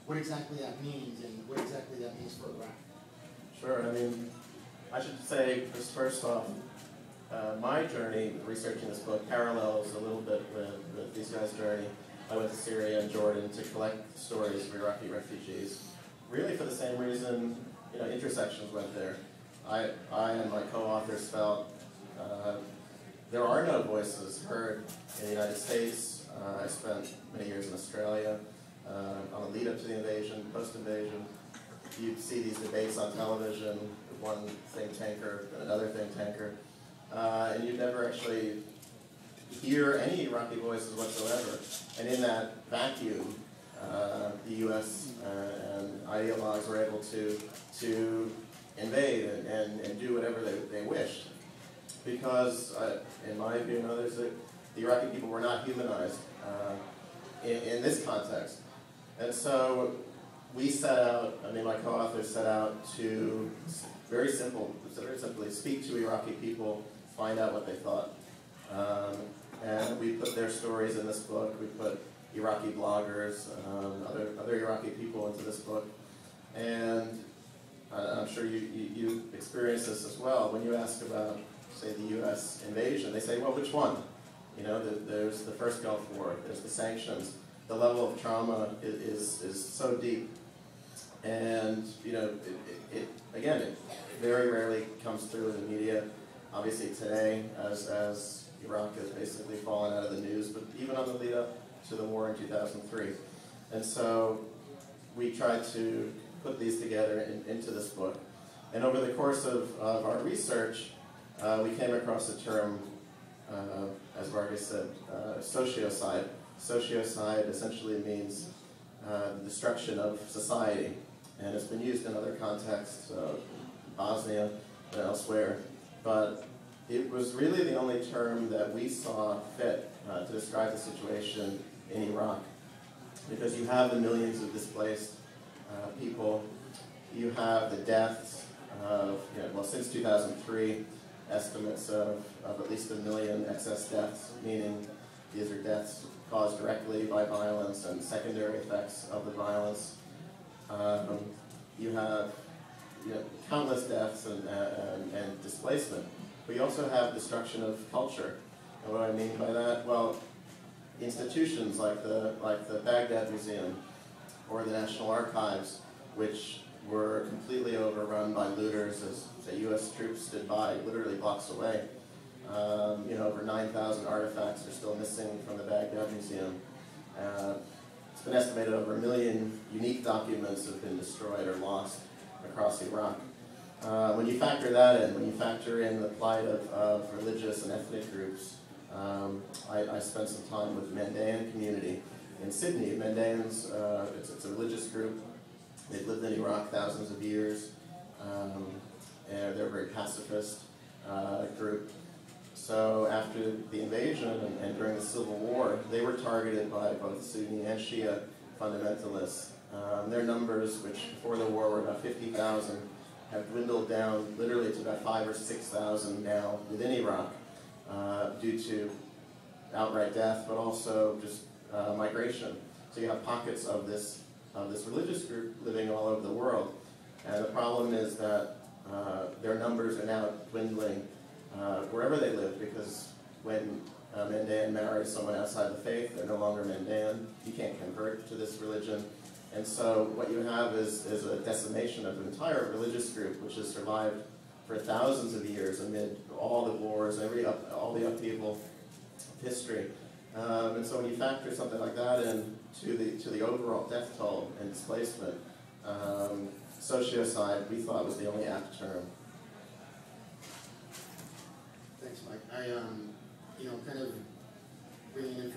what exactly that means and what exactly that means for Iraq. Sure. I mean, I should say, just first off, my journey researching this book parallels a little bit with these guys' journey. I went to Syria and Jordan to collect stories of Iraqi refugees, really for the same reason, intersections went there. I and my co-authors felt there are no voices heard in the United States. I spent many years in Australia on the lead up to the invasion, post-invasion. You'd see these debates on television, one think tanker and another think tanker, and you'd never actually hear any Iraqi voices whatsoever. And in that vacuum, the U.S. And ideologues were able to invade and do whatever they wished. Because, in my view and others, the Iraqi people were not humanized in this context. And so we set out, my co-authors set out to very simply speak to Iraqi people, find out what they thought. And we put their stories in this book. We put Iraqi bloggers, other Iraqi people into this book. And I'm sure you experience this as well. When you ask about, say, the U.S. invasion, they say, well, which one? There's the first Gulf War, there's the sanctions. The level of trauma is so deep. And, it very rarely comes through in the media. Obviously today, as Iraq has basically fallen out of the news, but even on the lead up to the war in 2003. And so we tried to put these together into this book. And over the course of our research, we came across the term, as Vargas said, sociocide. Sociocide essentially means the destruction of society. And it's been used in other contexts, Bosnia and elsewhere. But it was really the only term that we saw fit to describe the situation in Iraq. Because you have the millions of displaced people, you have the deaths of, since 2003, estimates of at least 1 million excess deaths, meaning these are deaths caused directly by violence and secondary effects of the violence. You have countless deaths and displacement. But you also have destruction of culture. And what I mean by that? Well, institutions like the Baghdad Museum or the National Archives, which were completely overrun by looters as the U.S. troops stood by literally blocks away. Over 9,000 artifacts are still missing from the Baghdad Museum. It's been estimated over 1 million unique documents have been destroyed or lost across Iraq. When you factor that in, when you factor in the plight of religious and ethnic groups, I spent some time with the Mandaean community in Sydney. Mandaeans, it's a religious group. They've lived in Iraq thousands of years, and they're a very pacifist group. So after the invasion and during the Civil War, they were targeted by both Sunni and Shia fundamentalists. Their numbers, which before the war were about 50,000, have dwindled down literally to about 5,000 or 6,000 now within Iraq due to outright death, but also just migration. So you have pockets of this religious group living all over the world. And the problem is that their numbers are now dwindling wherever they live, because when Mandaean marries someone outside the faith, they're no longer Mandaean. You can't convert to this religion. And so what you have is a decimation of an entire religious group which has survived for thousands of years amid all the wars, all the upheaval of history. And so when you factor something like that in to the overall death toll and displacement, sociocide we thought was the only apt term. Thanks, Mike. I, kind of bringing in